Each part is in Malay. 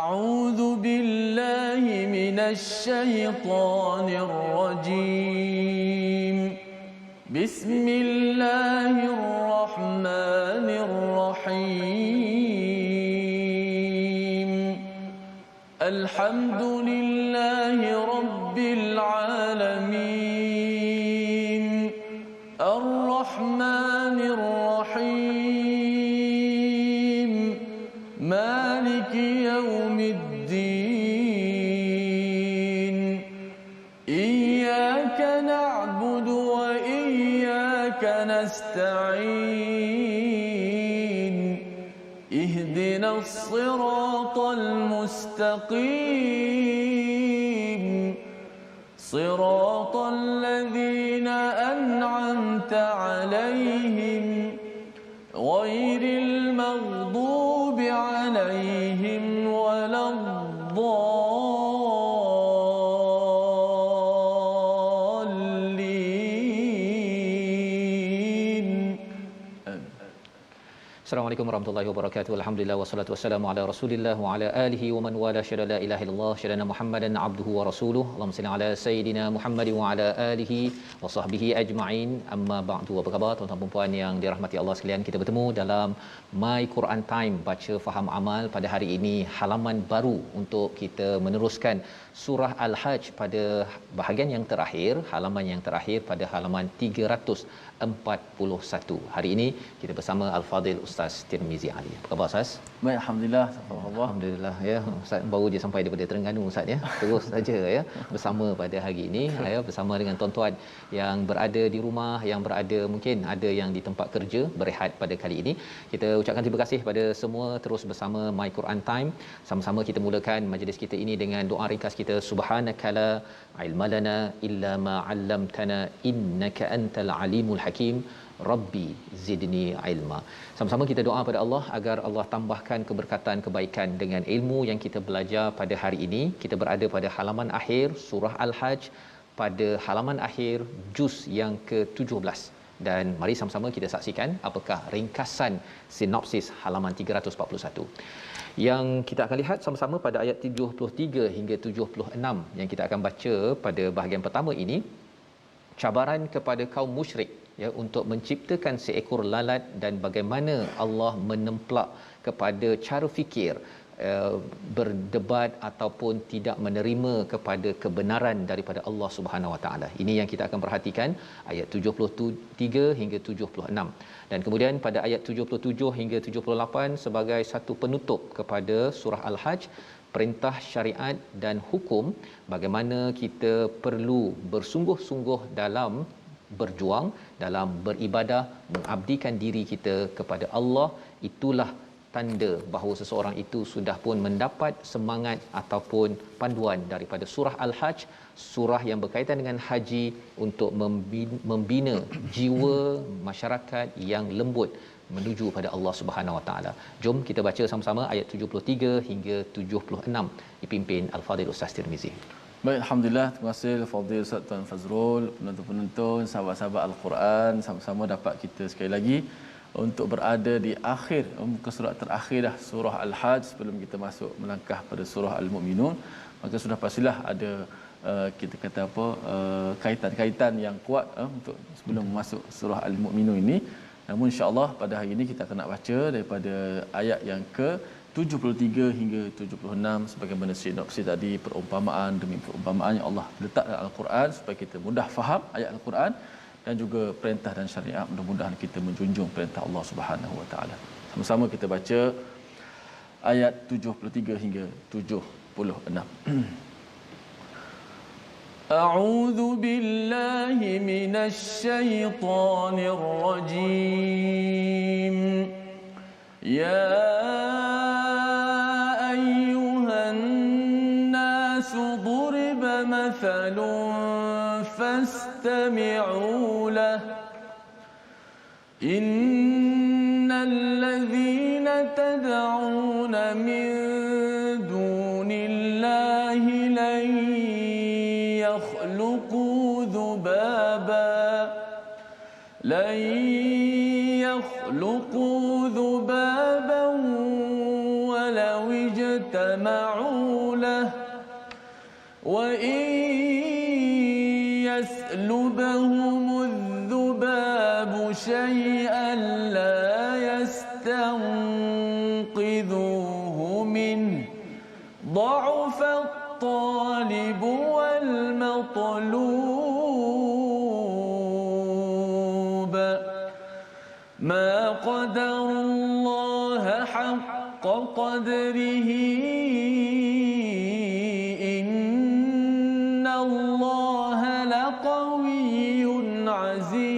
أعوذ بالله من الشيطان الرجيم بسم الله الرحمن الرحيم الحمد لله رب العالمين الرحمن الرحيم مالك يوم الدين إياك نعبد وإياك نستعين اهدنا الصراط المستقيم صراط الذين أنعمت عليهم غير المغضوب عليهم ولا الضالين. Assalamualaikum warahmatullahi wabarakatuh. Alhamdulillah wassalatu wassalamu ala Rasulillah wa ala alihi wa man wala syada la ilaha illallah syadana Muhammadan abduhu wa rasuluh. Allahumma salli ala sayidina Muhammad wa ala alihi wa sahbihi ajma'in. Amma ba'du. Apa khabar tuan-tuan dan puan yang dirahmati Allah sekalian? Kita bertemu dalam My Quran Time, baca faham amal pada hari ini, halaman baru untuk kita meneruskan surah Al-Hajj pada bahagian yang terakhir, halaman yang terakhir pada halaman 341. Hari ini kita bersama Al-Fadil Ustaz Tirmizi Ali. Apa khabar Ustaz? Baik, alhamdulillah. Alhamdulillah ya. Ustaz baru je sampai daripada Terengganu Ustaz ya. Terus saja ya bersama pada hari ini ya, bersama dengan tuan-tuan yang berada di rumah, yang berada mungkin ada yang di tempat kerja berehat pada kali ini. Kita ucapkan terima kasih pada semua terus bersama My Quran Time. Sama-sama kita mulakan majlis kita ini dengan doa ringkas kita, subhanakala ilmalana illa ma 'allamtana innaka antal alimul hakim rabbi zidni ilma. Sama-sama kita doa pada Allah agar Allah tambahkan keberkatan kebaikan dengan ilmu yang kita belajar pada hari ini. Kita berada pada halaman akhir surah Al-Hajj, pada halaman akhir juz yang ke-17. Dan mari sama-sama kita saksikan apakah ringkasan sinopsis halaman 341. Yang kita akan lihat sama-sama pada ayat 73 hingga 76 yang kita akan baca pada bahagian pertama ini, cabaran kepada kaum musyrik ya untuk menciptakan seekor lalat dan bagaimana Allah menemplak kepada cara fikir berdebat ataupun tidak menerima kepada kebenaran daripada Allah Subhanahu Wa Taala. Ini yang kita akan perhatikan ayat 73 hingga 76. Dan kemudian pada ayat 77 hingga 78 sebagai satu penutup kepada surah Al-Hajj, perintah syariat dan hukum bagaimana kita perlu bersungguh-sungguh dalam berjuang, dalam beribadah, mengabdikan diri kita kepada Allah. Itulah tanda bahawa seseorang itu sudah pun mendapat semangat ataupun panduan daripada surah Al-Hajj, surah yang berkaitan dengan haji, untuk membina jiwa masyarakat yang lembut menuju pada Allah Subhanahu Wa Taala. Jom kita baca sama-sama ayat 73 hingga 76 dipimpin Al-Fadil Ustaz Tirmizi. Baik, alhamdulillah. Terima kasih Al-Fadil Ustaz Tuan Fazrul, penonton-penonton, sahabat-sahabat Al-Quran, sama-sama dapat kita sekali lagi untuk berada di akhir muka surat terakhir dah surah Al-Hajj. Sebelum kita masuk melangkah pada surah Al-Mu'minun, maka sudah pastilah ada kita kata apa kaitan-kaitan yang kuat untuk sebelum masuk surah Al-Mu'minun ini. Namun insya-Allah pada hari ini kita akan nak baca daripada ayat yang ke 73 hingga 76 sebagaimana sinopsis tadi, perumpamaan demi perumpamaan yang Allah letak dalam Al-Quran supaya kita mudah faham ayat Al-Quran, dan juga perintah dan syariat. Mudah-mudahan kita menjunjung perintah Allah Subhanahu Wa Taala. Sama-sama kita baca ayat 73 hingga 76. A'udzu billahi minasy syaithanir rajim. Ya ayyuhan nas duriba mathalun فاستمعوا له إن الذين تدعون من دون الله لن يخلقوا ذبابا ولو اجتمعوا اجتمعوا له وإن يسلبهم الذباب شيئا لا يستنقذوه منه ضعف الطالب والمطلوب ما قدر الله حق قدره إن الله لقوي عزيز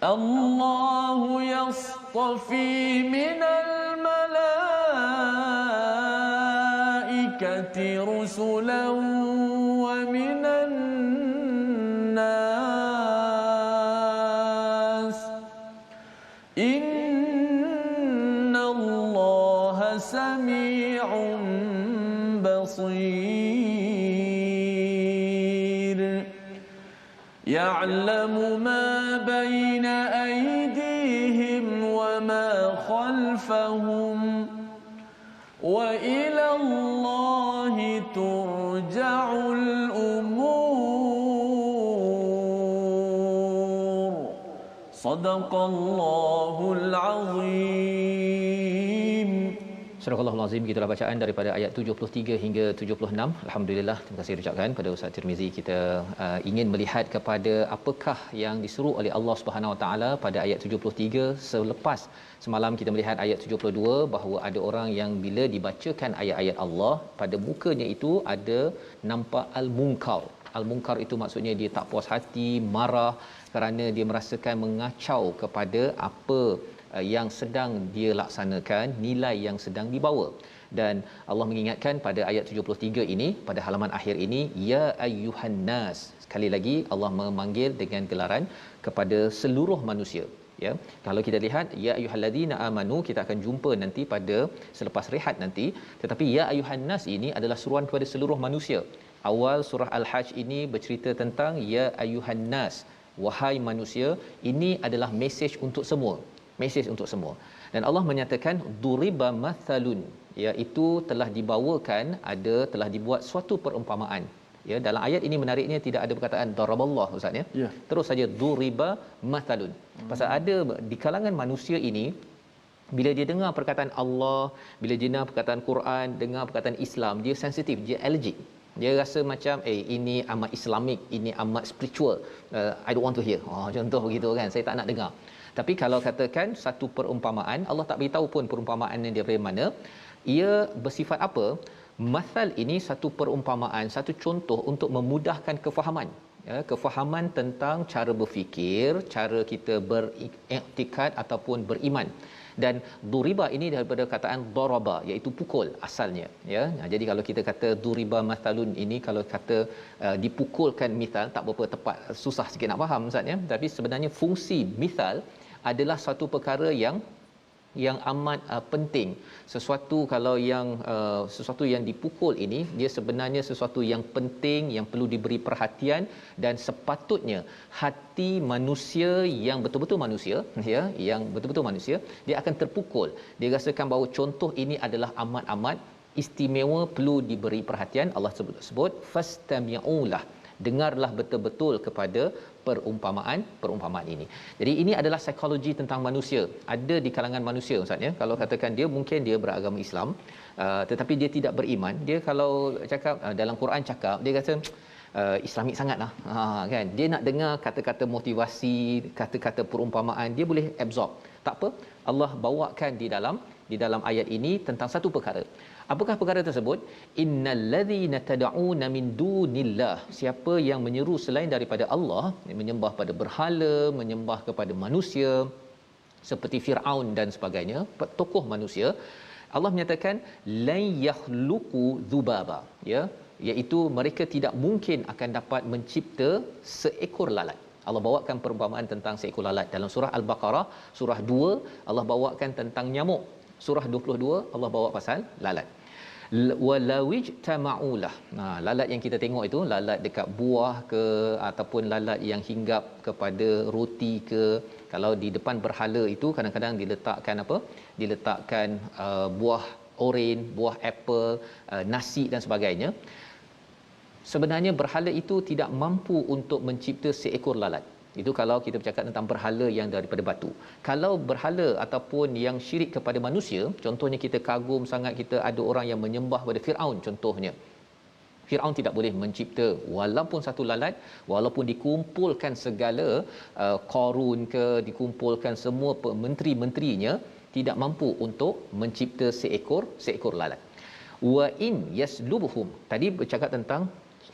الله يصطفي من الملائكة رسلا ومن الناس إن الله سميع بصير يعلم ما بين أيديهم وما خلفهم وإلى الله ترجع الأمور صدق الله العظيم. Surah Al-Azim, gitulah bacaan daripada ayat 73 hingga 76. Alhamdulillah, terima kasih ucapkan pada Ustaz Tirmizi. Kita ingin melihat kepada apakah yang disuruh oleh Allah Subhanahu Wa Taala pada ayat 73. Selepas semalam kita melihat ayat 72 bahawa ada orang yang bila dibacakan ayat-ayat Allah, pada mukanya itu ada nampak al-munkar. Al-munkar itu maksudnya dia tak puas hati, marah kerana dia merasakan mengacau kepada apa yang sedang dia laksanakan, nilai yang sedang dibawa. Dan Allah mengingatkan pada ayat 73 ini, pada halaman akhir ini, ya ayyuhan nas. Sekali lagi Allah memanggil dengan gelaran kepada seluruh manusia. Ya, kalau kita lihat ya ayyuhallazina amanu, kita akan jumpa nanti pada selepas rehat nanti, tetapi ya ayyuhan nas ini adalah seruan kepada seluruh manusia. Awal surah Al-Hajj ini bercerita tentang ya ayyuhan nas, wahai manusia. Ini adalah mesej untuk semua, mesej untuk semua. Dan Allah menyatakan duriba mathalun, iaitu telah dibawakan, telah dibuat suatu perumpamaan. Ya, dalam ayat ini menariknya tidak ada perkataan daraballah, ustaz ya. Ya. Terus saja duriba mathalun. Pasal ada di kalangan manusia ini, bila dia dengar perkataan Allah, bila dia dengar perkataan Quran, dengar perkataan Islam, dia sensitif, dia allergic. Dia rasa macam ini amat Islamik, ini amat spiritual. I don't want to hear. Contoh begitu kan, saya tak nak dengar. Tapi kalau katakan satu perumpamaan, Allah tak beritahu pun perumpamaan yang daripada mana, ia bersifat apa? Mathal ini satu perumpamaan, satu contoh untuk memudahkan kefahaman. Ya, kefahaman tentang cara berfikir, cara kita beriktikad ataupun beriman. Dan duriba ini daripada kataan daraba, iaitu pukul asalnya, ya. Jadi kalau kita kata duriba mathalun ini, kalau kata dipukulkan mithal, tak berapa tepat, susah sikit nak faham ustaz ya. Tapi sebenarnya fungsi mithal adalah satu perkara yang amat penting. Sesuatu kalau yang sesuatu yang dipukul ini, dia sebenarnya sesuatu yang penting, yang perlu diberi perhatian, dan sepatutnya hati manusia yang betul-betul manusia, ya, yang betul-betul manusia, dia akan terpukul. Dia rasakan bahawa contoh ini adalah amat-amat istimewa, perlu diberi perhatian. Allah sebut fastami'ulah, dengarlah betul-betul kepada perumpamaan ini. Jadi ini adalah psikologi tentang manusia. Ada di kalangan manusia ustaz ya. Kalau katakan dia mungkin dia beragama Islam, tetapi dia tidak beriman. Dia kalau cakap dalam Quran cakap, dia kata Islamik sangatlah. Kan? Dia nak dengar kata-kata motivasi, kata-kata perumpamaan, dia boleh absorb. Tak apa, Allah bawakan di dalam ayat ini tentang satu perkara. Apakah perkara tersebut? Innallazina tad'una min dunillah, siapa yang menyeru selain daripada Allah, menyembah pada berhala, menyembah kepada manusia seperti Firaun dan sebagainya, tokoh manusia, Allah menyatakan lan yakhluqu dzubaba, ya, iaitu mereka tidak mungkin akan dapat mencipta seekor lalat. Allah bawakan perumpamaan tentang seekor lalat dalam surah Al-Baqarah, surah 2 Allah bawakan tentang nyamuk, surah 22 Allah bawa pasal lalat. walawij tamaulah. Lalat yang kita tengok itu lalat dekat buah ke ataupun lalat yang hinggap kepada roti ke. Kalau di depan berhala itu kadang-kadang diletakkan apa? Diletakkan buah oren, buah apple, nasi dan sebagainya. Sebenarnya berhala itu tidak mampu untuk mencipta seekor lalat. Itu kalau kita bercakap tentang berhala yang daripada batu. Kalau berhala ataupun yang syirik kepada manusia, contohnya kita kagum sangat, kita ada orang yang menyembah pada Firaun contohnya. Firaun tidak boleh mencipta walaupun satu lalat, walaupun dikumpulkan segala Qarun ke, dikumpulkan semua menteri-menterinya, tidak mampu untuk mencipta seekor lalat. Wa in yaslubuhum, tadi bercakap tentang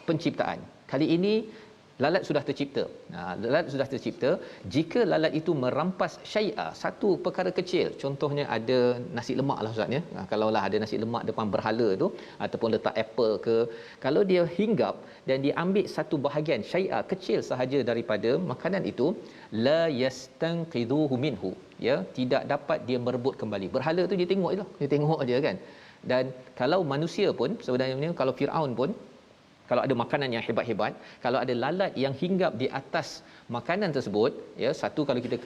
penciptaan. Kali ini lalat sudah tercipta. Lalat sudah tercipta. Jika lalat itu merampas syai'a, satu perkara kecil, contohnya ada nasi lemak lah ustaz ya. Kalaulah ada nasi lemak depan berhala tu ataupun letak apple ke, kalau dia hinggap dan dia ambil satu bahagian syai'a kecil sahaja daripada makanan itu, la yastanqidhuhu minhu, ya, tidak dapat dia merebut kembali. Berhala tu dia tengok je, dia tengok aja kan. Dan kalau manusia pun sebenarnya, kalau Firaun pun, kalau ada makanan yang hebat-hebat, kalau ada lalat yang hinggap di atas makanan tersebut, ya, satu kalau kita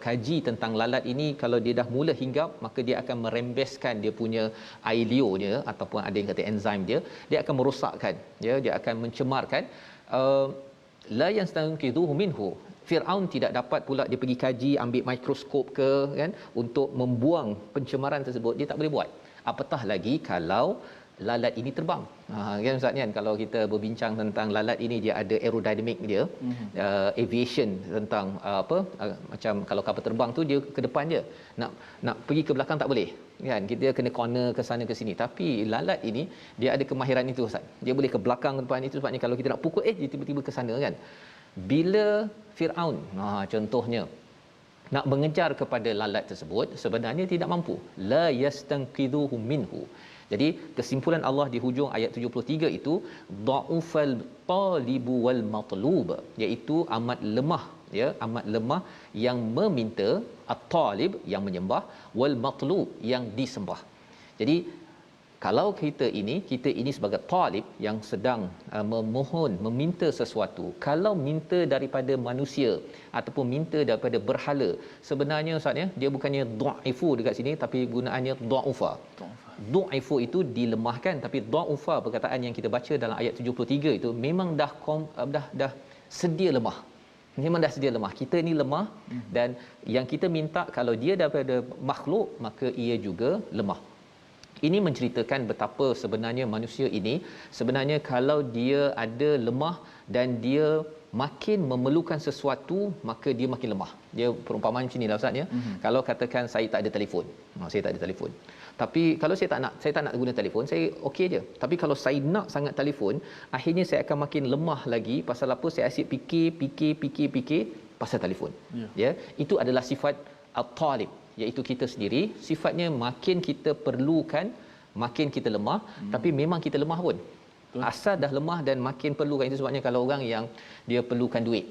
kaji tentang lalat ini, kalau dia dah mula hinggap, maka dia akan merembeskan dia punya air liur dia ataupun ada yang kata enzim dia akan merosakkan, ya, dia akan mencemarkan. La yastanqidhuhu minhu, Firaun tidak dapat pula dia pergi kaji, ambil mikroskop ke kan untuk membuang pencemaran tersebut, dia tak boleh buat. Apatah lagi kalau lalat ini terbang. Kan ustaz kan, kalau kita berbincang tentang lalat ini, dia ada aerodinamik dia, aviation tentang macam kalau kapal terbang tu dia ke depan je. Nak pergi ke belakang tak boleh. Kan kita kena corner ke sana ke sini. Tapi lalat ini dia ada kemahiran itu ustaz. Dia boleh ke belakang ke depan, itu sebabnya kalau kita nak pukul dia tiba-tiba ke sana kan. Bila Firaun contohnya nak mengejar kepada lalat tersebut, sebenarnya tidak mampu. La yastanqidhuhu minhu. Jadi kesimpulan Allah di hujung ayat 73 itu, dha'ufal talibu wal matlub, iaitu amat lemah, ya, amat lemah yang meminta, at-talib yang menyembah, wal matlub yang disembah. Jadi kalau kita ini sebagai talib yang sedang memohon, meminta sesuatu, kalau minta daripada manusia ataupun minta daripada berhala, sebenarnya ustaz ya, dia bukannya dha'ifu dekat sini, tapi gunaannya dha'ufa. Dha'ifu itu dilemahkan, tapi dha'ufa, perkataan yang kita baca dalam ayat 73 itu memang dah sedia lemah. Memang dah sedia lemah. Kita ni lemah, dan yang kita minta kalau dia daripada makhluk, maka ia juga lemah. Ini menceritakan betapa sebenarnya manusia ini, sebenarnya kalau dia ada lemah dan dia makin memerlukan sesuatu, maka dia makin lemah. Dia perumpamaan macam ni lah ustaz ya. Kalau katakan saya tak ada telefon. Saya tak ada telefon. Tapi kalau saya tak nak guna telefon, saya okey je. Tapi kalau saya nak sangat telefon, akhirnya saya akan makin lemah lagi. Pasal apa? Saya asyik fikir pasal telefon. Ya, itu adalah sifat at-talib, iaitu kita sendiri. Sifatnya makin kita perlukan, makin kita lemah. Tapi memang kita lemah pun. Asal dah lemah dan makin perlukan. Itu sebabnya kalau orang yang dia perlukan duit,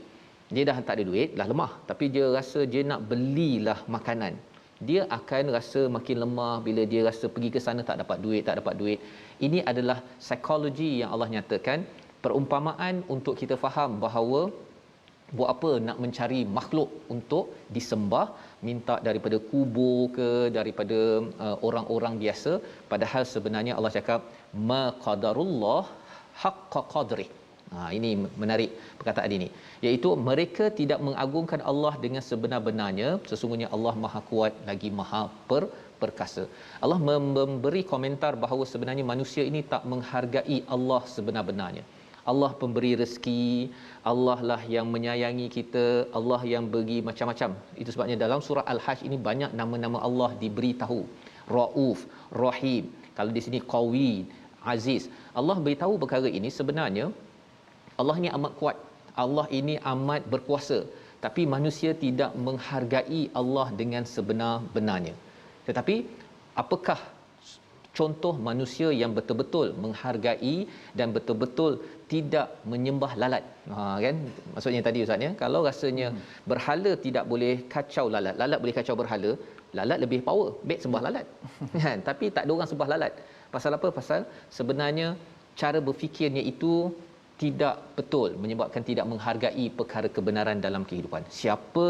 dia dah tak ada duit, dah lemah, tapi dia rasa dia nak belilah makanan, dia akan rasa makin lemah bila dia rasa pergi ke sana tak dapat duit. Ini adalah psikologi yang Allah nyatakan, perumpamaan untuk kita faham bahawa buat apa nak mencari makhluk untuk disembah, minta daripada kubur ke, daripada orang-orang biasa, padahal sebenarnya Allah cakap ma qadarullah haqqa qadri. Ini menarik perkataan ini, iaitu mereka tidak mengagungkan Allah dengan sebenar-benarnya. Sesungguhnya Allah Maha Kuat lagi Maha perkasa. Allah memberi komentar bahawa sebenarnya manusia ini tak menghargai Allah sebenar-benarnya. Allah pemberi rezeki, Allah lah yang menyayangi kita, Allah yang bagi macam-macam. Itu sebabnya dalam surah Al-Hajj ini banyak nama-nama Allah diberitahu. Rauf, Rahim, kalau di sini Qawi, Aziz. Allah beritahu perkara ini, sebenarnya Allah ini amat kuat, Allah ini amat berkuasa, tapi manusia tidak menghargai Allah dengan sebenar-benarnya. Tetapi apakah contoh manusia yang betul-betul menghargai dan betul-betul tidak menyembah lalat? Kan maksudnya tadi ustaz ya, kalau rasanya berhala tidak boleh kacau lalat, lalat boleh kacau berhala, lalat lebih power, baik sembah lalat kan. Tapi tak ada orang sembah lalat. Pasal apa? Pasal sebenarnya cara berfikirnya itu tidak betul, menyebabkan tidak menghargai perkara kebenaran dalam kehidupan. Siapa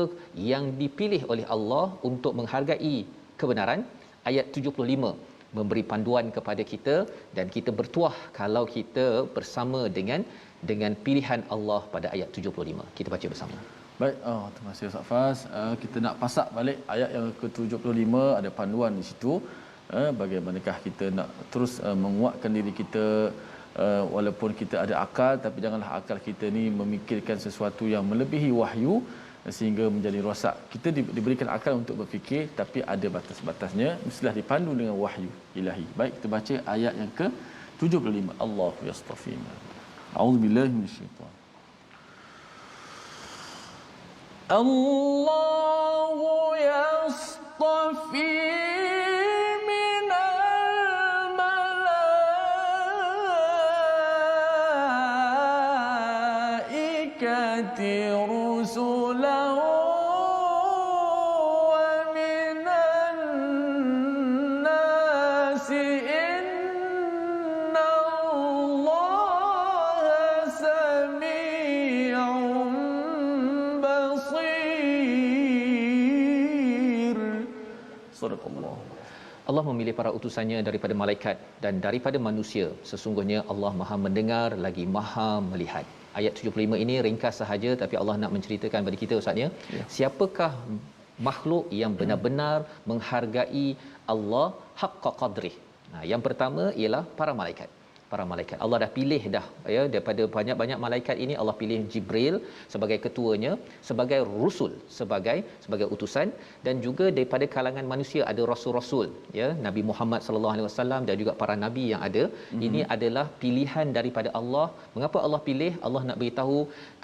yang dipilih oleh Allah untuk menghargai kebenaran, ayat 75 memberi panduan kepada kita, dan kita bertuah kalau kita bersama dengan pilihan Allah pada ayat 75. Kita baca bersama. Baik, terima kasih Ustaz Faz. Kita nak pasak balik ayat yang ke-75, ada panduan di situ. Bagaimanakah kita nak terus menguatkan diri kita, walaupun kita ada akal, tapi janganlah akal kita ni memikirkan sesuatu yang melebihi wahyu sehingga menjadi rosak. Kita diberikan akal untuk berfikir, tapi ada batas-batasnya, mestilah dipandu dengan wahyu ilahi. Baik, kita baca ayat yang ke-75. Allahu yastafina. A'udzubillahi minasyaitan. Allahu yastafi رسلا ومن الناس إن الله سميع بصير. صدق الله. Allah memilih para utusannya daripada malaikat dan daripada manusia. Sesungguhnya Allah Maha mendengar lagi Maha melihat. Ayat 75 ini ringkas sahaja, tapi Allah nak menceritakan kepada kita Ustaz ya. Siapakah makhluk yang benar-benar menghargai Allah haqqa qadrih? Nah, yang pertama ialah para malaikat. Para malaikat Allah dah pilih dah ya, daripada banyak-banyak malaikat ini Allah pilih Jibril sebagai ketuanya, sebagai rusul, sebagai utusan, dan juga daripada kalangan manusia ada rasul-rasul ya, Nabi Muhammad sallallahu alaihi wasallam dan juga para nabi yang ada. Ini adalah pilihan daripada Allah. Mengapa Allah pilih? Allah nak beritahu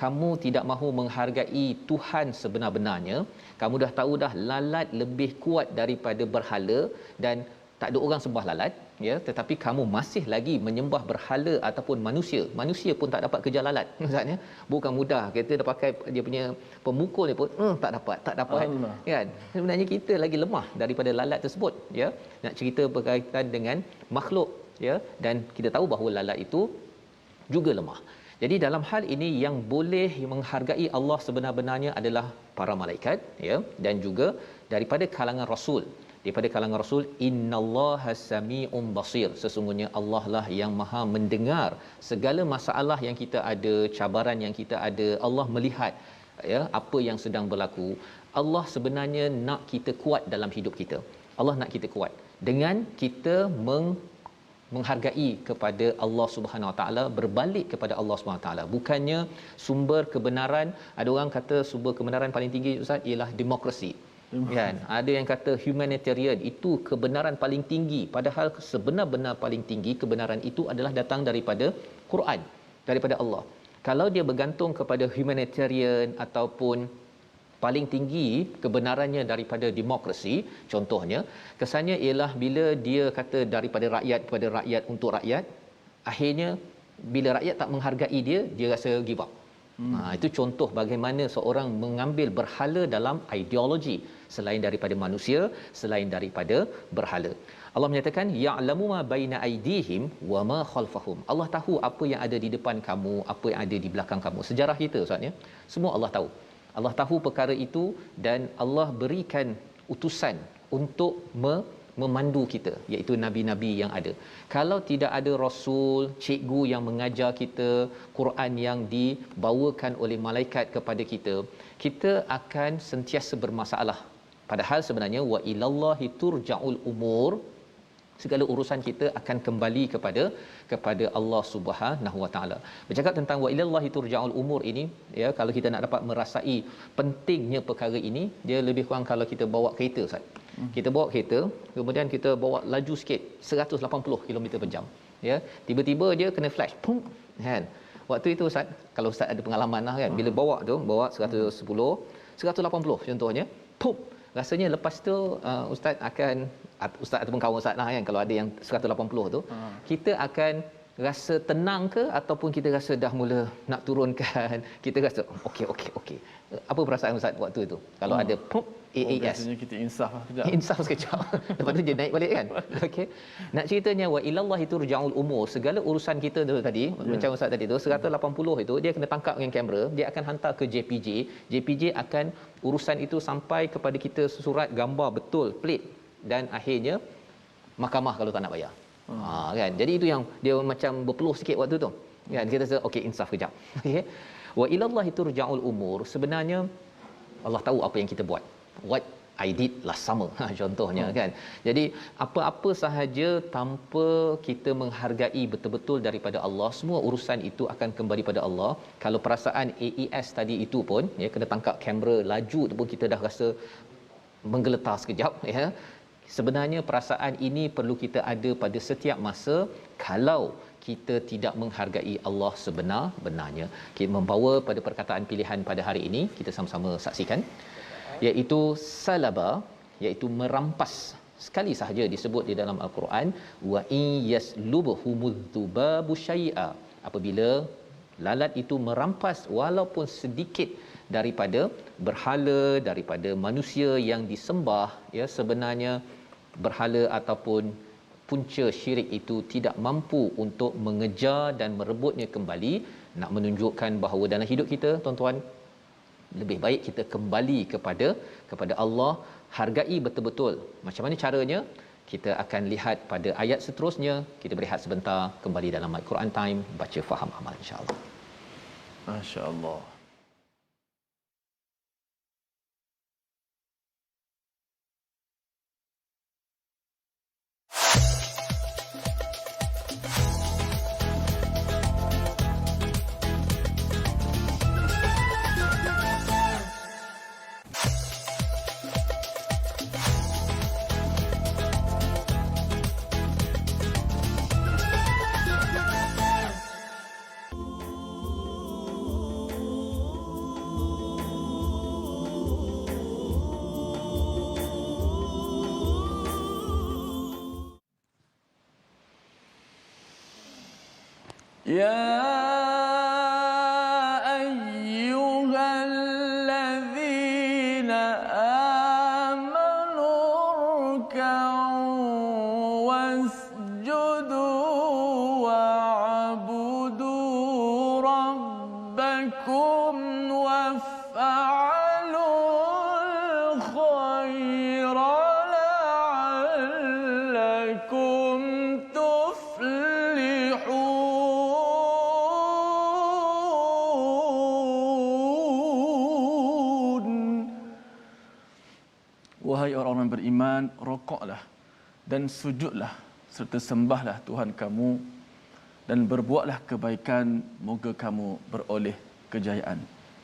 kamu tidak mahu menghargai Tuhan sebenar-benarnya. Kamu dah tahu dah lalat lebih kuat daripada berhala, dan tak ada orang sembah lalat ya, tetapi kamu masih lagi menyembah berhala ataupun manusia pun tak dapat kejar lalat. Maksudnya bukan mudah, kita dah pakai dia punya pemukul ni pun tak dapat Allah. Kan sebenarnya kita lagi lemah daripada lalat tersebut ya. Nak cerita berkaitan dengan makhluk ya, dan kita tahu bahawa lalat itu juga lemah. Jadi dalam hal ini yang boleh menghargai Allah sebenar-benarnya adalah para malaikat ya, dan juga daripada kalangan rasul. Daripada kalangan rasul, innallaha sami'un basir. Sesungguhnya Allah lah yang Maha mendengar segala masalah yang kita ada, cabaran yang kita ada. Allah melihat ya apa yang sedang berlaku. Allah sebenarnya nak kita kuat dalam hidup kita. Allah nak kita kuat dengan kita menghargai kepada Allah Subhanahu Wa Taala, berbalik kepada Allah Subhanahu Wa Taala. Bukannya sumber kebenaran, ada orang kata sumber kebenaran paling tinggi Ustaz ialah demokrasi. Kan, ada yang kata humanitarian itu kebenaran paling tinggi, padahal sebenar-benar paling tinggi kebenaran itu adalah datang daripada Quran, daripada Allah. Kalau dia bergantung kepada humanitarian ataupun paling tinggi kebenarannya daripada demokrasi, contohnya kesannya ialah bila dia kata daripada rakyat kepada rakyat untuk rakyat, akhirnya bila rakyat tak menghargai dia rasa give up. Itu contoh bagaimana seorang mengambil berhala dalam ideologi selain daripada manusia, selain daripada berhala. Allah menyatakan ya'lamu ma baina aydihim wa ma khalfahum. Allah tahu apa yang ada di depan kamu, apa yang ada di belakang kamu. Sejarah kita Ustaz ya, semua Allah tahu. Allah tahu perkara itu, dan Allah berikan utusan untuk memandu kita, iaitu nabi-nabi yang ada. Kalau tidak ada rasul, cikgu yang mengajar kita, Quran yang dibawakan oleh malaikat kepada kita, kita akan sentiasa bermasalah. Padahal sebenarnya wa ilallahi turja'ul umur, segala urusan kita akan kembali kepada Allah Subhanahu Wa Taala. Bercakap tentang wa ilallahi turja'ul umur ini ya, kalau kita nak dapat merasai pentingnya perkara ini, dia lebih kurang kalau kita bawa kereta Ustaz. Kita bawa kereta, kemudian kita bawa laju sikit 180 km/jam ya, tiba-tiba dia kena flash pum kan. Waktu itu Ustaz, kalau Ustaz ada pengalaman lah kan, bila bawa 110 180 contohnya, pum, rasanya lepas tu Ustaz ataupun kawan Ustaz lah kan, kalau ada yang 180 tu, kita akan rasa tenang ke ataupun kita rasa dah mula nak turunkan, kita rasa okey. Apa perasaan Ustaz waktu itu kalau ada pop AAS? Biasanya kita insaf lah kejap. Insaf sekejap. Lepas tu dia naik balik kan. Okey. Nak ceritanya wa ilallahi turja'ul umur. Segala urusan kita tu tadi, macam Ustaz tadi tu 180 itu dia kena tangkap dengan kamera, dia akan hantar ke JPJ. JPJ akan urusan itu sampai kepada kita surat gambar betul, plate, dan akhirnya mahkamah kalau tak nak bayar. Kan. Jadi itu yang dia macam berpeluh sikit waktu tu. Kan kita rasa okey insaf kejap. Okey. Wa ilallahi turja'ul umur. Sebenarnya Allah tahu apa yang kita buat. What I did lah sama contohnya kan. Jadi apa-apa sahaja tanpa kita menghargai betul-betul daripada Allah, semua urusan itu akan kembali pada Allah. Kalau perasaan AES tadi itu pun ya, kena tangkap kamera laju tu pun kita dah rasa menggeletar sekejap ya. Sebenarnya perasaan ini perlu kita ada pada setiap masa kalau kita tidak menghargai Allah sebenar-benarnya. Kita membawa pada perkataan pilihan pada hari ini, kita sama-sama saksikan, iaitu salaba, iaitu merampas. Sekali sahaja disebut di dalam Al-Quran, wa in yaslubhumudh dhubabu syai'a, apabila lalat itu merampas walaupun sedikit daripada berhala, daripada manusia yang disembah ya, sebenarnya berhala ataupun punca syirik itu tidak mampu untuk mengejar dan merebutnya kembali. Nak menunjukkan bahawa dalam hidup kita tuan-tuan, lebih baik kita kembali kepada Allah, hargai betul-betul. Macam mana caranya? Kita akan lihat pada ayat seterusnya. Kita berehat sebentar, kembali dalam Al-Quran Time, baca faham amal insya-Allah. Masya-Allah. يا أيها الذين آمنوا اركعوا واسجدوا واعبدوا ربكم وافعلوا الخير لعلكم Wahai orang-orang beriman, rokoklah dan sujudlah serta sembahlah Tuhan kamu dan berbuatlah kebaikan, moga kamu beroleh kejayaan.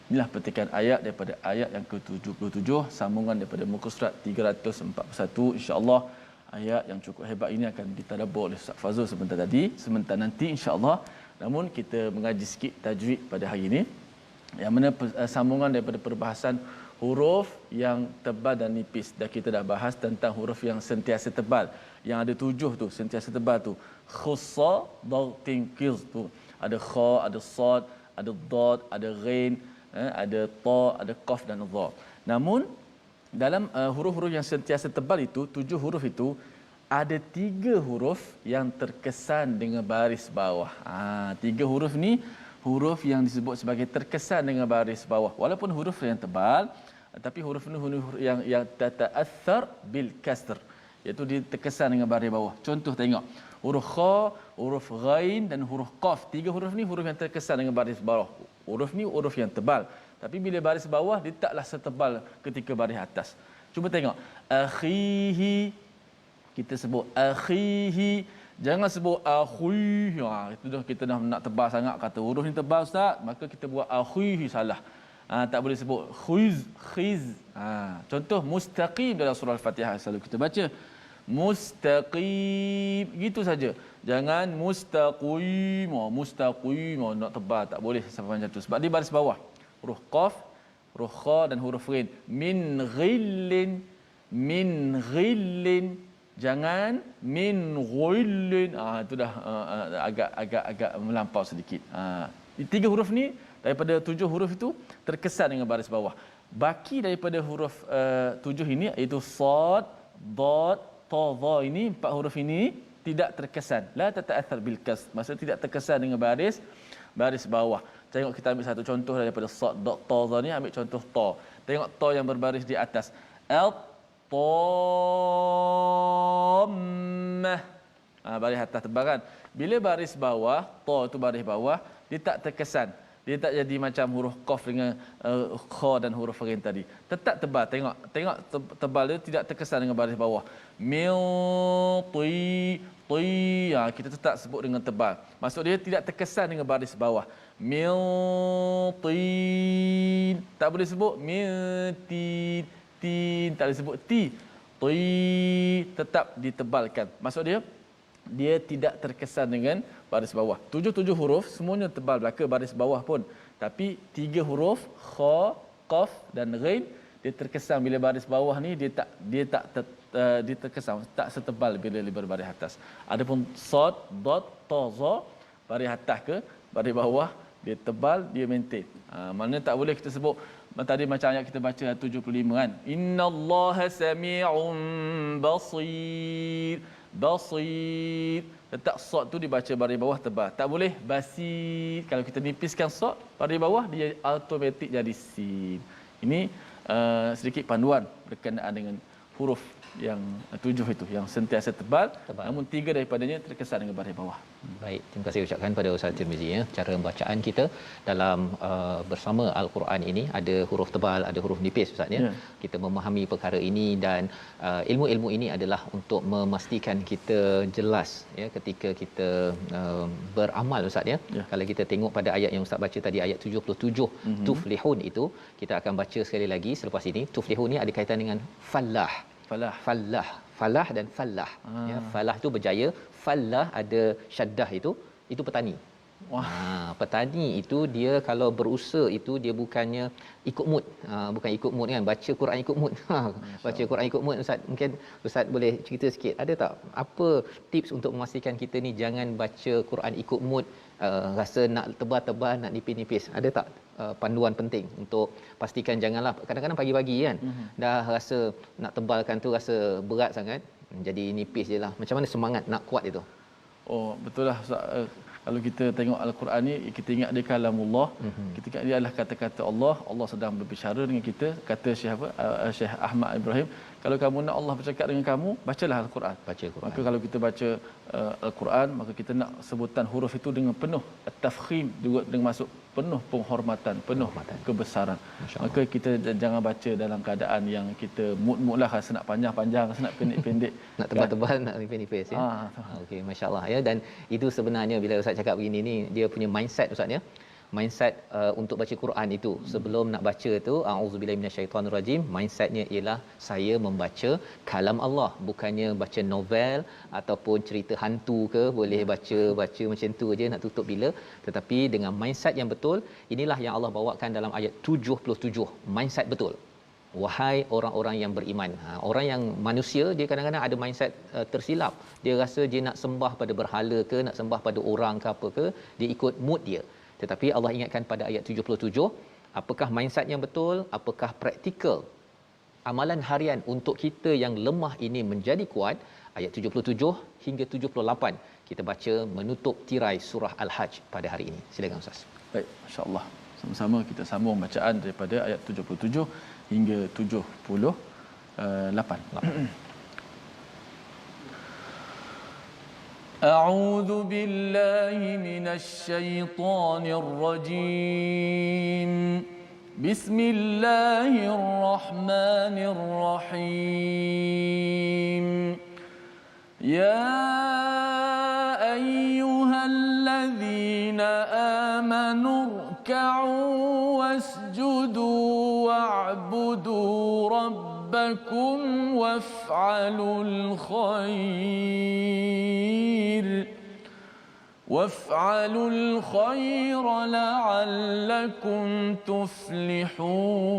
Inilah petikan ayat daripada ayat yang ke-77, sambungan daripada muka surat 341. InsyaAllah ayat yang cukup hebat ini akan ditadabbur oleh Ustaz Fazul sebentar nanti insya-Allah. Namun kita mengaji sikit tajwid pada hari ini, yang mana sambungan daripada perbahasan huruf yang tebal dan nipis. Kita dah bahas tentang huruf yang sentiasa tebal, yang ada 7 tu, sentiasa tebal tu. Khussa, dagtin, qiz tu. Ada kha, ada sad, ada dad, ada ghain, ada ta, ada qaf dan dha. Namun dalam huruf-huruf yang sentiasa tebal itu, 7 huruf itu, ada 3 huruf yang terkesan dengan baris bawah. 3 huruf ni huruf yang disebut sebagai terkesan dengan baris bawah. Walaupun huruf yang tebal, tapi huruf ni huruf yang tata'athar bil kasr, iaitu dia terkesan dengan baris bawah. Contoh tengok, huruf kha, huruf ghain dan huruf qaf. 3 huruf ni huruf yang terkesan dengan baris bawah. Huruf ni huruf yang tebal, tapi bila baris bawah dia taklah setebal ketika baris atas. Cuba tengok, akhihi, kita sebut akhihi, jangan sebut akhihi. Itu dah kita dah nak tebal sangat, kata huruf ni tebal ustaz, maka kita buat akhihi, salah. Tak boleh sebut khiz. Contoh mustaqim dalam surah Al-Fatihah selalu kita baca mustaqim, gitu saja. Jangan mustaqim nak tebal, tak boleh sampai macam tu sebab dia baris bawah. Huruf qaf, huruf kha dan huruf ghain. Min ghillin, Jangan min ghullin. Itu dah agak melampau sedikit. Tiga huruf ni daripada 7 huruf itu terkesan dengan baris bawah. Baki daripada huruf 7 ini iaitu sad, dad, ta, dha ini 4 huruf ini tidak terkesan. La tata'athar bil kasr. Maksudnya tidak terkesan dengan baris bawah. Tengok kita ambil satu contoh daripada sad, dad, ta, dha ni, ambil contoh ta. Tengok ta yang berbaris di atas. Al tammah. Baris atas tebal kan. Bila baris bawah, ta tu baris bawah, dia tak terkesan. Dia tak jadi macam huruf qaf dengan kha dan huruf farin tadi. Tetap tebal. Tengok tebal dia tidak terkesan dengan baris bawah. Min ti. Kita tetap sebut dengan tebal. Maksud dia tidak terkesan dengan baris bawah. Min tin. Tak boleh sebut min tin. Tak boleh sebut ti. Tetap ditebalkan. Maksud dia tidak terkesan dengan baris bawah. 7 huruf semuanya tebal belaka baris bawah pun. Tapi 3 huruf kha, qaf dan ghain dia terkesan bila baris bawah ni dia tak terkesan tak setebal bila baris atas. Adapun sad, dad, ta, za baris atas ke baris bawah dia tebal, dia maintain. Maknanya tak boleh kita sebut tadi macam ayat kita baca 75 kan. Innallaha sami'un basir. Letak sad tu dibaca baris bawah tebal. Tak boleh basir. Kalau kita nipiskan sad baris bawah dia automatik jadi sin. Ini sedikit panduan berkenaan dengan huruf yang 7 itu yang sentiasa tebal. Namun 3 daripadanya terkesan dengan baris bawah. Baik, terima kasih ucapkan pada Ustaz Tirmizi ya. Cara bacaan kita dalam bersama Al-Quran ini ada huruf tebal, ada huruf nipis Ustaz ya. Kita memahami perkara ini dan ilmu-ilmu ini adalah untuk memastikan kita jelas ya ketika kita beramal Ustaz ya. Kalau kita tengok pada ayat yang Ustaz baca tadi ayat 77 tuflihun itu, kita akan baca sekali lagi selepas ini. Tuflihun ni ada kaitan dengan falah dan fallah. Ya, falah tu berjaya, fallah ada syaddah itu petani. Petani itu dia kalau berusaha itu dia bukannya ikut mood. Bukan ikut mood kan, baca Quran ikut mood. Baca Quran ikut mood Ustaz. Mungkin Ustaz boleh cerita sikit, ada tak apa tips untuk memastikan kita ni jangan baca Quran ikut mood, rasa nak tebal-tebal, nak nipis-nipis. Ada tak panduan penting untuk pastikan janganlah kadang-kadang pagi-pagi kan dah rasa nak tebalkan tu rasa berat sangat, jadi nipis je lah. Macam mana semangat nak kuat itu? Betul lah Ustaz. Kalau kita tengok Al-Quran ni, kita ingat dia kalamullah, kita ingat dia adalah kata-kata Allah. Allah sedang berbicara dengan kita. Kata Syekh Ahmad Ibrahim, kalau kamu nak Allah bercakap dengan kamu, bacalah Al-Quran. Maka kalau kita baca Al-Quran, maka kita nak sebutan huruf itu dengan penuh tafkhim, juga dengan masuk penuh penghormatan, penuh kebesaran. Maka kita jangan baca dalam keadaan yang kita mood lah, rasa nak panjang-panjang, rasa nak pendek-pendek, nak tebal-tebal, nak nipis-nipis ya. Okey, masya-Allah ya. Dan itu sebenarnya bila Ustaz cakap begini ni, dia punya mindset Ustaz ya. Mindset untuk baca Quran itu sebelum nak baca tu auzubillahi minasyaitonirrajim, mindsetnya ialah saya membaca kalam Allah, bukannya baca novel ataupun cerita hantu ke, boleh baca macam tu aja nak tutup bila, tetapi dengan mindset yang betul. Inilah yang Allah bawakan dalam ayat 77, mindset betul. Wahai orang-orang yang beriman. Orang yang manusia dia kadang-kadang ada mindset tersilap. Dia rasa dia nak sembah pada berhala ke, nak sembah pada orang ke apa ke, dia ikut mood dia. Tetapi Allah ingatkan pada ayat 77, apakah mindset yang betul, apakah praktikal amalan harian untuk kita yang lemah ini menjadi kuat. Ayat 77 hingga 78 kita baca menutup tirai surah Al-Hajj pada hari ini. Silakan Ustaz. Baik, masya-Allah. Sama-sama kita sambung bacaan daripada ayat 77 hingga 78. أعوذ بالله من الشيطان الرجيم. بسم الله الرحمن الرحيم. يا أيها الذين آمنوا اركعوا واسجدوا واعبدوا ربكم وافعلوا الخير لعلكم تفلحون.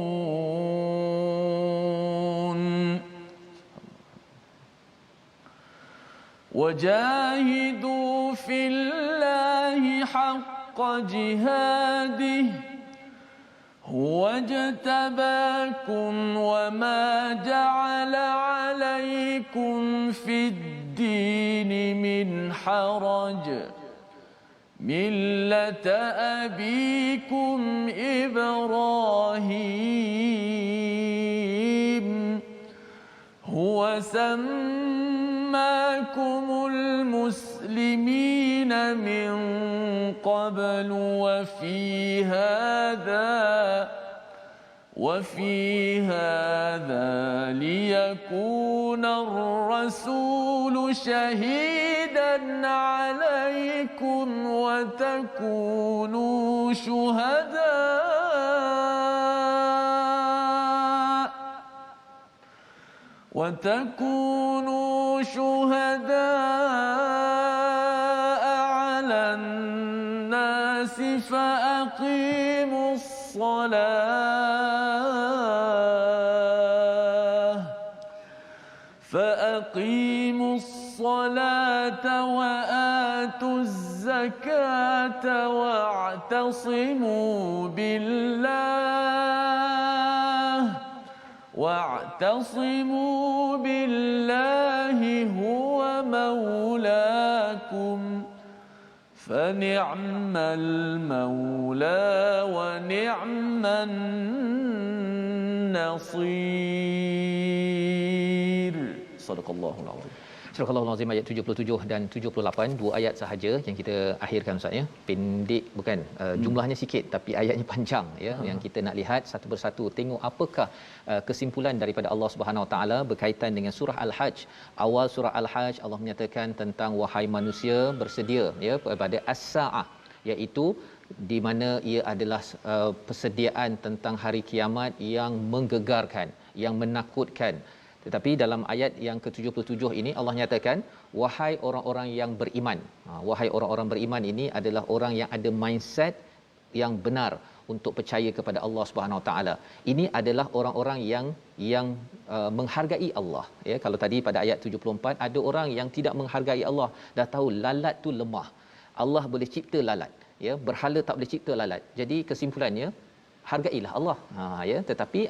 وجاهدوا في الله حق جهاده هو اجتباكم وما جعل عليكم في الدين من حرج ملة أبيكم إبراهيم هو سماكم المسلمين من قبل وفي هذا ليكون الرسول شهيدا عليكم وتكونوا شهداء على الناس فأقيموا الصلاة وآتوا الزكاة واعتصموا بالله هو مولاكم فنعم المولى ونعم النصير. صدق الله العظيم. Surah Al-Azim ayat 77 dan 78, dua ayat sahaja yang kita akhirkan Ustaz ya. Pendek bukan, jumlahnya sikit tapi ayatnya panjang ya. Yang kita nak lihat satu persatu, tengok apakah kesimpulan daripada Allah Subhanahu Wa Taala berkaitan dengan surah Al-Hajj. Awal surah Al-Hajj Allah menyatakan tentang wahai manusia bersedia ya pada as-saah, iaitu di mana ia adalah persediaan tentang hari kiamat yang menggegarkan, yang menakutkan. Tetapi dalam ayat yang ke-77 ini Allah nyatakan wahai orang-orang yang beriman. Wahai orang-orang beriman ini adalah orang yang ada mindset yang benar untuk percaya kepada Allah Subhanahu Wa Taala. Ini adalah orang-orang yang menghargai Allah ya. Kalau tadi pada ayat 74 ada orang yang tidak menghargai Allah, dah tahu lalat tu lemah. Allah boleh cipta lalat ya, berhala tak boleh cipta lalat. Jadi kesimpulannya hargailah Allah. Ya, tetapi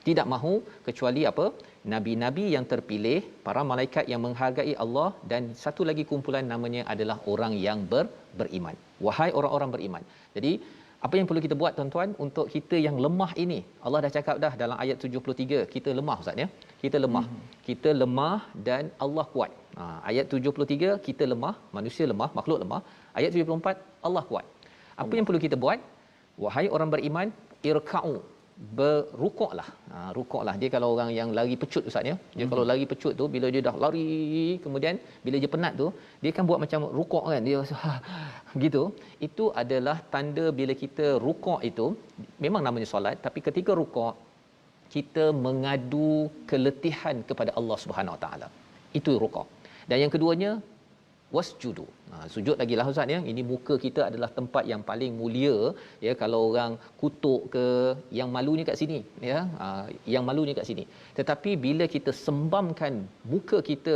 tidak mahu kecuali apa? Nabi-nabi yang terpilih, para malaikat yang menghargai Allah, dan satu lagi kumpulan namanya adalah orang yang beriman. Wahai orang-orang beriman. Jadi apa yang perlu kita buat tuan-tuan untuk kita yang lemah ini? Allah dah cakap dah dalam ayat 73, kita lemah Ustaz ya. Kita lemah. Kita lemah dan Allah kuat. Ayat 73 kita lemah, manusia lemah, makhluk lemah. Ayat 74 Allah kuat. Apa yang perlu kita buat? Wahai orang beriman, irka'u, berrukuklah. Rukuklah. Dia kalau orang yang lari pecut Ustaz ya. Dia kalau lari pecut tu bila dia dah lari, kemudian bila dia penat tu, dia kan buat macam rukuk kan. Dia gitu. Itu adalah tanda bila kita rukuk itu, memang namanya solat, tapi ketika rukuk kita mengadu keletihan kepada Allah Subhanahu Wa Taala. Itu rukuk. Dan yang keduanya wasjudu. Sujud lagi lah Ustaz ya. Ini muka kita adalah tempat yang paling mulia ya. Kalau orang kutuk ke, yang malunya kat sini ya. Yang malunya kat sini. Tetapi bila kita sembamkan muka kita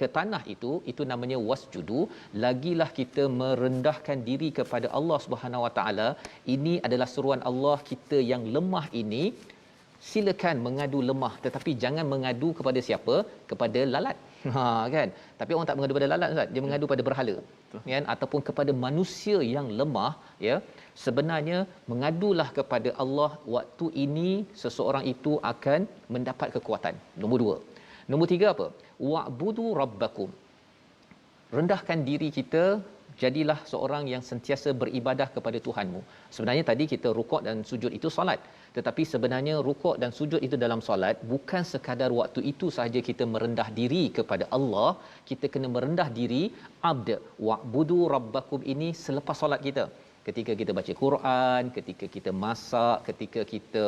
ke tanah itu namanya wasjudu. Lagilah kita merendahkan diri kepada Allah Subhanahu Wa Taala. Ini adalah seruan Allah, kita yang lemah ini silakan mengadu lemah, tetapi jangan mengadu kepada siapa? Kepada lalat. Kan? Tapi orang tak mengadu pada lalat Ustaz, dia mengadu pada berhala. Kan? Ataupun kepada manusia yang lemah ya. Sebenarnya mengadulah kepada Allah, waktu ini seseorang itu akan mendapat kekuatan. Nombor 2. Nombor 3 apa? Wa'budu rabbakum. Rendahkan diri kita, jadilah seorang yang sentiasa beribadah kepada Tuhanmu. Sebenarnya tadi kita rukuk dan sujud itu solat. Tetapi sebenarnya rukuk dan sujud itu dalam solat bukan sekadar waktu itu sahaja kita merendah diri kepada Allah. Kita kena merendah diri, abd, wa'budu rabbakum ini selepas solat kita. Ketika kita baca Quran, ketika kita masak, ketika kita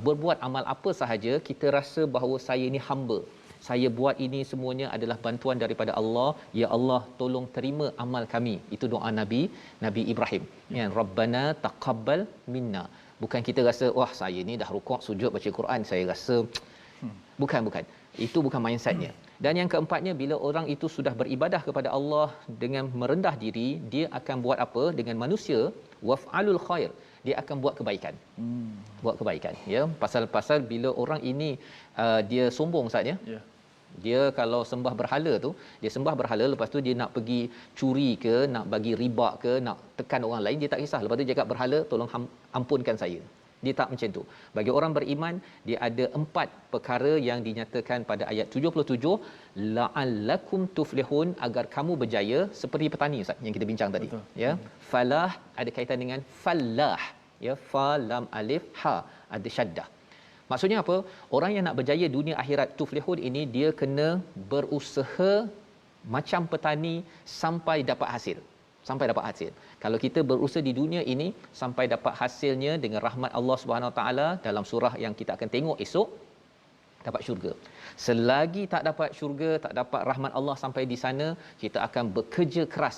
berbuat amal apa sahaja, kita rasa bahawa saya ini hamba. Saya buat ini semuanya adalah bantuan daripada Allah. Ya Allah, tolong terima amal kami. Itu doa Nabi Ibrahim. Ya, Rabbana taqabbal minna. Bukan kita rasa wah saya ni dah rukuk, sujud, baca Quran, saya rasa bukan. Itu bukan mindsetnya. Dan yang keempatnya, bila orang itu sudah beribadah kepada Allah dengan merendah diri, dia akan buat apa dengan manusia? Waf'alul khair, dia akan buat kebaikan. Buat kebaikan, ya. Pasal bila orang ini dia sombong Ustaz, ya. Ya. Dia kalau sembah berhala tu, dia sembah berhala, lepas tu dia nak pergi curi ke, nak bagi riba ke, nak tekan orang lain, dia tak kisah. Lepas tu dia cakap berhala, tolong ampunkan saya. Dia tak macam tu. Bagi orang beriman, dia ada 4 perkara yang dinyatakan pada ayat 77, la'allakum tuflihun, agar kamu berjaya, seperti petani Ustaz yang kita bincang tadi. Betul. Ya. Falah ada kaitan dengan falah, ya, fa lam alif ha, ada syaddah. Maksudnya apa? Orang yang nak berjaya dunia akhirat, tuflihun ini, dia kena berusaha macam petani sampai dapat hasil. Sampai dapat hasil. Kalau kita berusaha di dunia ini sampai dapat hasilnya dengan rahmat Allah Subhanahu Wa Taala, dalam surah yang kita akan tengok esok, dapat syurga. Selagi tak dapat syurga, tak dapat rahmat Allah sampai di sana, kita akan bekerja keras.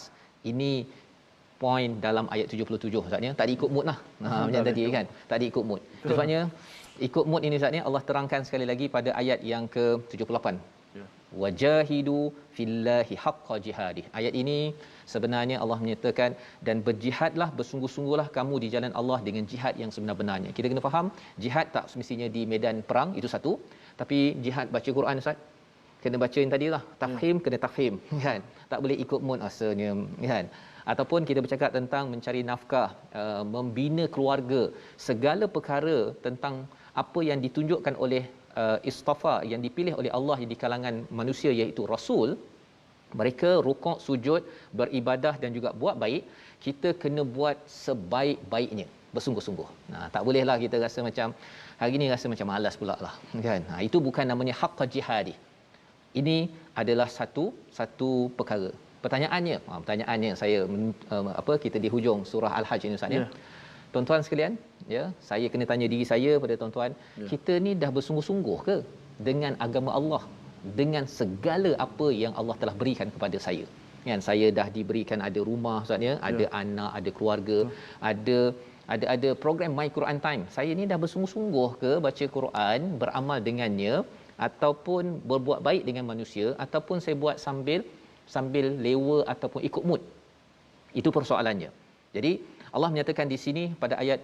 Ini poin dalam ayat 77 Ustaz, ya. Tak diikut mood lah. Macam tadi kan. Tak diikut mood. Sebabnya ikut mood ini Ustaz, ya, Allah terangkan sekali lagi pada ayat yang ke-78. Ya. Wajahidu fillahi haqqa jihadih. Ayat ini sebenarnya Allah menyatakan, dan berjihadlah, bersungguh-sungguhlah kamu di jalan Allah dengan jihad yang sebenar-benarnya. Kita kena faham, jihad tak semestinya di medan perang, itu satu. Tapi jihad baca Quran Ustaz, kena baca yang tadilah, tafhim kena tafhim, kan. Tak boleh ikut mood rasanya, kan. Ataupun kita bercakap tentang mencari nafkah, membina keluarga, segala perkara tentang apa yang ditunjukkan oleh istafa, yang dipilih oleh Allah di kalangan manusia, iaitu rasul. Mereka rukuk, sujud, beribadah dan juga buat baik, kita kena buat sebaik-baiknya, bersungguh-sungguh. Tak bolehlah kita rasa macam hari ni rasa macam malas pula lah, kan. Itu bukan namanya haqqa jihadi. Ini adalah satu perkara. Pertanyaannya saya kita di hujung surah Al-Hajj ini Ustaz, ya. Tuan-tuan sekalian, ya, saya kena tanya diri saya pada tuan-tuan, kita ni dah bersungguh-sungguh ke dengan agama Allah, dengan segala apa yang Allah telah berikan kepada saya? Kan, saya dah diberikan ada rumah Ustaz, ya, ada anak, ada keluarga, ada program My Quran Time. Saya ni dah bersungguh-sungguh ke baca Quran, beramal dengannya, ataupun berbuat baik dengan manusia, ataupun saya buat sambil lewa ataupun ikut mood? Itu persoalannya. Jadi Allah menyatakan di sini pada ayat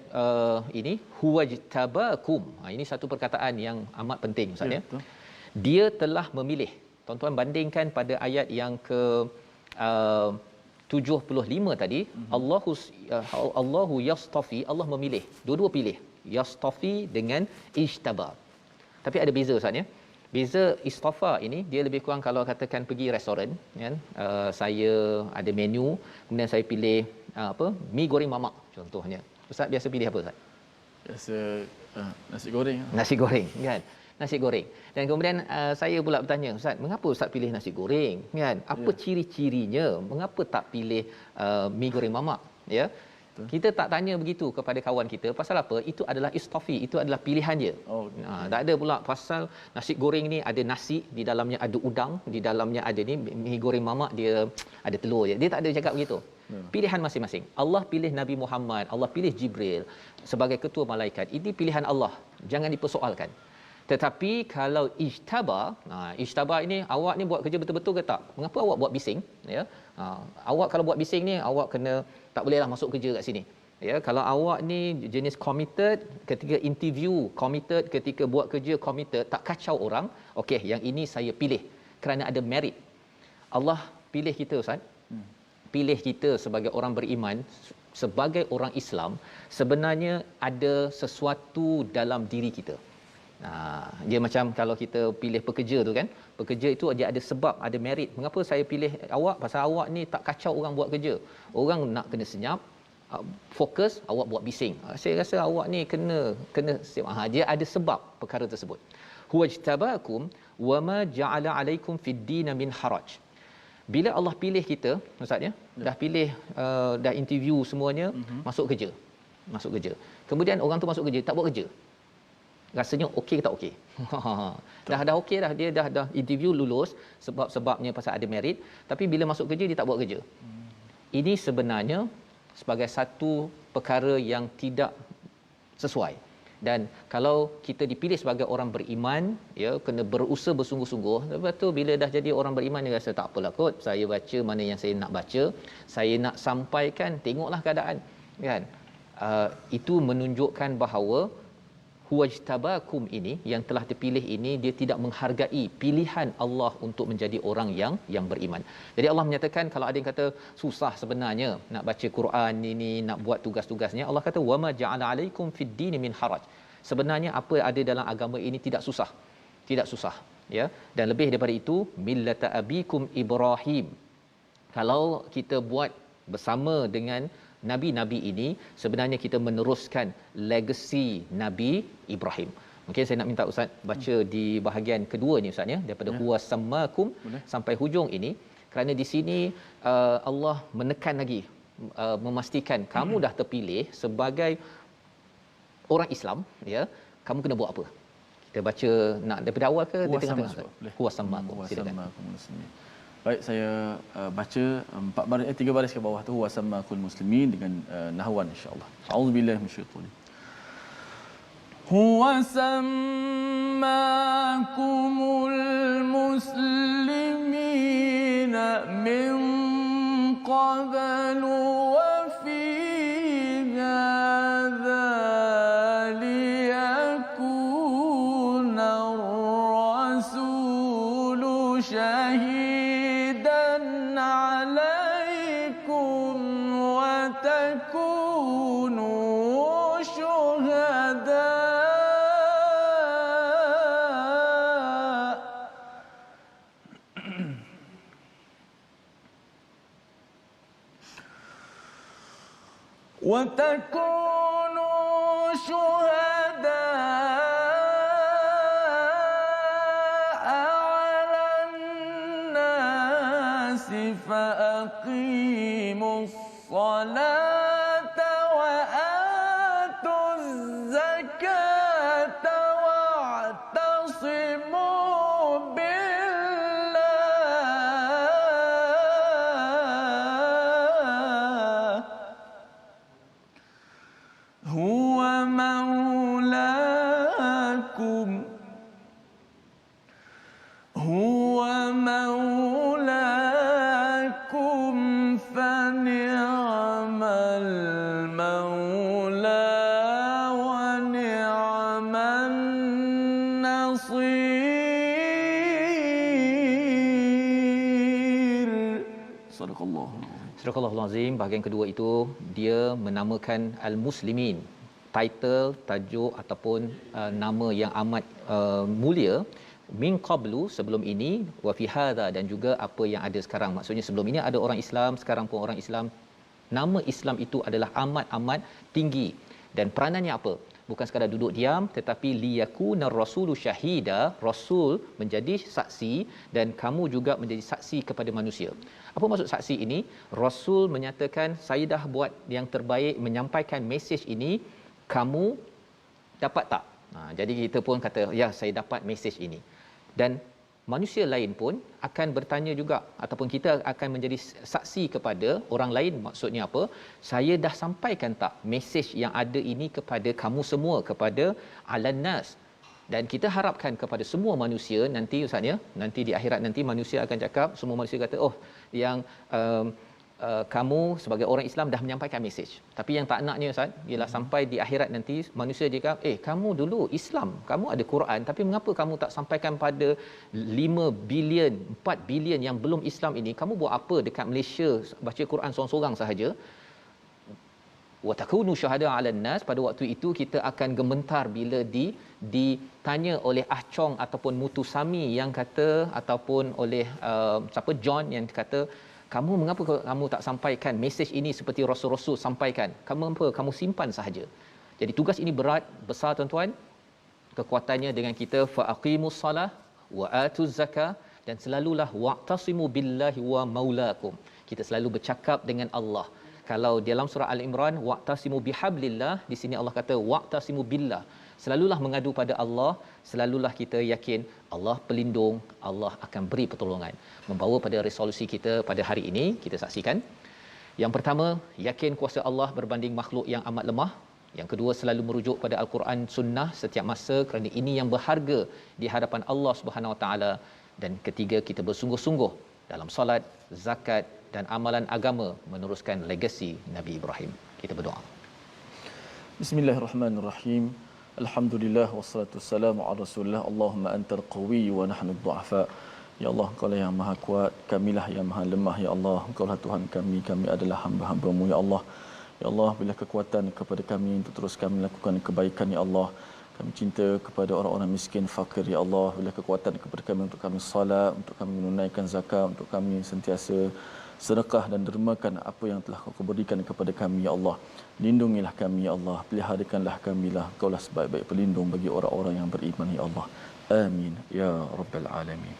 ini, huwajtabakum. Ini satu perkataan yang amat penting Ustaz, ya. Dia telah memilih. Tuan-tuan bandingkan pada ayat yang ke 75 tadi, Allahu yastafi, Allah memilih. Dua-dua pilih. Yastafi dengan ijtaba. Tapi ada beza Ustaz, ya. Beza istafa ini, dia lebih kurang kalau katakan pergi restoran, kan, saya ada menu, kemudian saya pilih mi goreng mamak contohnya. Ustaz biasa pilih apa Ustaz? Biasa nasi goreng. Nasi goreng, kan. Nasi goreng. Dan kemudian saya pula bertanya, Ustaz, mengapa Ustaz pilih nasi goreng, kan? Apa ciri-cirinya? Mengapa tak pilih mi goreng mamak, ya? Kita tak tanya begitu kepada kawan kita. Pasal apa? Itu adalah istafi, itu adalah pilihan dia. Tak ada pula pasal nasi goreng ni ada nasi, di dalamnya ada udang, di dalamnya ada ni mi goreng mamak, dia ada telur je. Dia tak ada cakap begitu. Pilihan masing-masing. Allah pilih Nabi Muhammad, Allah pilih Jibril sebagai ketua malaikat. Ini pilihan Allah. Jangan dipersoalkan. Tetapi kalau ijtaba ini, awak ni buat kerja betul-betul ke tak? Mengapa awak buat bising, ya? Awak kalau buat bising ni, awak kena tak bolehlah masuk kerja kat sini, ya. Kalau awak ni jenis committed, ketika interview committed, ketika buat kerja committed, tak kacau orang, okey, yang ini saya pilih kerana ada merit. Allah pilih kita Ustaz, pilih kita sebagai orang beriman, sebagai orang Islam. Sebenarnya ada sesuatu dalam diri kita. Dia macam kalau kita pilih pekerja tu, kan, pekerja itu dia ada sebab, ada merit. Mengapa saya pilih awak? Pasal awak ni tak kacau orang buat kerja. Orang nak kena senyap, fokus, awak buat bising. Saya rasa awak ni kena dia ada sebab perkara tersebut. Huwajtabakum wama ja'ala alaikum fid din min haraj. Bila Allah pilih kita Ustaz, ya, dah pilih, dah interview semuanya, masuk kerja. Kemudian orang tu masuk kerja, tak buat kerja. Rasanya okey ke tak okey? dah okey dah, dia dah interview lulus, sebabnya pasal ada merit, tapi bila masuk kerja dia tak buat kerja. Ini sebenarnya sebagai satu perkara yang tidak sesuai. Dan kalau kita dipilih sebagai orang beriman, ya, kena berusaha bersungguh-sungguh. Lepas tu bila dah jadi orang beriman, dia rasa tak apalah kot, saya baca mana yang saya nak baca, saya nak sampaikan, tengoklah keadaan, kan. Itu menunjukkan bahawa huwajtabakum ini, yang telah dipilih ini, dia tidak menghargai pilihan Allah untuk menjadi orang yang beriman. Jadi Allah menyatakan, kalau ada yang kata susah sebenarnya nak baca Quran ini, nak buat tugas-tugasnya, Allah kata wama ja'ala alaikum fid din min haraj. Sebenarnya apa ada dalam agama ini tidak susah. Tidak susah, ya. Dan lebih daripada itu, millata abikum Ibrahim. Kalau kita buat bersama dengan nabi-nabi ini, sebenarnya kita meneruskan legasi Nabi Ibrahim. Mungkin saya nak minta Ustaz baca di bahagian kedua ni Ustaz, ya, daripada huwa sammakum sampai hujung ini, kerana di sini Allah menekan lagi, memastikan kamu dah terpilih sebagai orang Islam, ya, kamu kena buat apa. Kita baca nak daripada awal ke di tengah-tengah Ustaz? Huwa sammakum. Silakan. Baik, saya baca 3 baris ke bawah tu, wasammakul muslimin, dengan nahwan insya-Allah. A'udzubillahi minasyaitanir. Huwa sammakumul muslimina min qablu wa fi hadha liyakuna ar-rasulu shahidan عليكم وتكونوا شهداء على الناس فأقيموا الصلاة وآتوا الزكاة واعتصموا بالله هو مولاكم فنعم المولى ونعم النصير. Sadaqallahu. Surah Azim, bahagian kedua itu dia menamakan al-muslimin, title, tajuk ataupun nama yang amat mulia, min qablu, sebelum ini, wa fi hadha, dan juga apa yang ada sekarang. Maksudnya sebelum ini ada orang Islam, sekarang pun orang Islam. Nama Islam itu adalah amat-amat tinggi, dan peranannya apa? Bukan sekadar duduk diam, tetapi liyakunar rasulu syahida, rasul menjadi saksi dan kamu juga menjadi saksi kepada manusia. Apa maksud saksi ini? Rasul menyatakan, saya dah buat yang terbaik menyampaikan mesej ini, kamu dapat tak? Jadi kita pun kata, ya, saya dapat mesej ini. Dan manusia lain pun akan bertanya juga, ataupun kita akan menjadi saksi kepada orang lain. Maksudnya apa? Saya dah sampaikan tak mesej yang ada ini kepada kamu semua, kepada alannas. Dan kita harapkan kepada semua manusia nanti Ustaz, ya, nanti di akhirat nanti manusia akan cakap, semua manusia kata, oh, yang kamu sebagai orang Islam dah menyampaikan mesej. Tapi yang tak naknya Ustaz, ialah sampai di akhirat nanti manusia dia cakap, kamu dulu Islam, kamu ada Quran, tapi mengapa kamu tak sampaikan pada 5 bilion, 4 bilion yang belum Islam ini? Kamu buat apa dekat Malaysia baca Quran seorang-seorang sahaja? Wa takunu syahada 'alan nas. Pada waktu itu kita akan gemetar bila ditanya oleh Ah Chong ataupun Mutu Sami yang kata, ataupun oleh siapa, John, yang kata, kamu mengapa kamu tak sampaikan mesej ini seperti rasul-rasul sampaikan? Kamu simpan sahaja. Jadi tugas ini berat, besar tuan-tuan. Kekuatannya dengan kita faqimus salah wa atuz zakah, dan selalulah wa'tasimu billahi wa maulakum. Kita selalu bercakap dengan Allah. Kalau dalam surah Al-Imran wa'tasimu bihablillah, di sini Allah kata wa'tasimu billah. Selalulah mengadu pada Allah, selalulah kita yakin Allah pelindung, Allah akan beri pertolongan. Membawa pada resolusi kita pada hari ini, kita saksikan. Yang pertama, yakin kuasa Allah berbanding makhluk yang amat lemah. Yang kedua, selalu merujuk pada Al-Quran Sunnah setiap masa kerana ini yang berharga di hadapan Allah Subhanahu Wa Taala. Dan ketiga, kita bersungguh-sungguh dalam solat, zakat dan amalan agama meneruskan legasi Nabi Ibrahim. Kita berdoa. Bismillahirrahmanirrahim. Alhamdulillah wassalatu wassalamu ala Rasulillah. Allahumma antal qawi wa nahnu dhu'afa. Ya Allah, Engkau lah yang maha kuat, kamilah yang maha lemah. Ya Allah, Engkau lah Tuhan kami, kami adalah hamba-hamba-Mu. Ya Allah, ya Allah, bila kekuatan kepada kami untuk terus kami lakukan kebaikan. Ya Allah, kami cinta kepada orang-orang miskin, fakir. Ya Allah, bila kekuatan kepada kami untuk kami salat, untuk kami menunaikan zakat, untuk kami sentiasa sedekah dan dermakan apa yang telah Kau berikan kepada kami. Ya Allah, lindungilah kami. Ya Allah, peliharakanlah kami lah. Engkaulah sebaik-baik pelindung bagi orang-orang yang beriman. Ya Allah, amin ya rabbal alamin.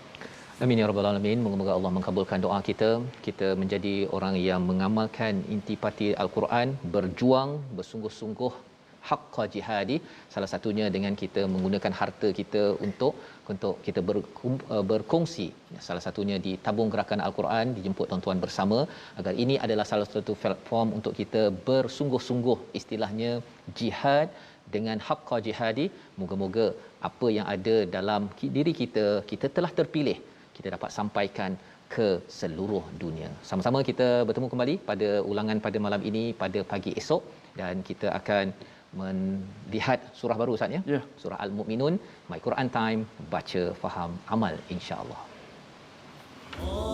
Amin ya rabbal alamin. Moga-moga Allah mengabulkan doa kita. Kita menjadi orang yang mengamalkan intipati Al-Quran, berjuang bersungguh-sungguh haqqa jihadi, salah satunya dengan kita menggunakan harta kita untuk kita berkongsi, salah satunya di tabung gerakan Al-Quran, dijemput tuan-tuan bersama, agar ini adalah salah satu platform untuk kita bersungguh-sungguh, istilahnya jihad dengan haqqa jihadi. Moga-moga apa yang ada dalam diri kita, kita telah terpilih, kita dapat sampaikan ke seluruh dunia. Sama-sama kita bertemu kembali pada ulangan pada malam ini, pada pagi esok, dan kita akan melihat surah baru Ustaz ya. Yeah. Surah Al-Mu'minun, My Quran Time, baca, faham, amal, insya-Allah.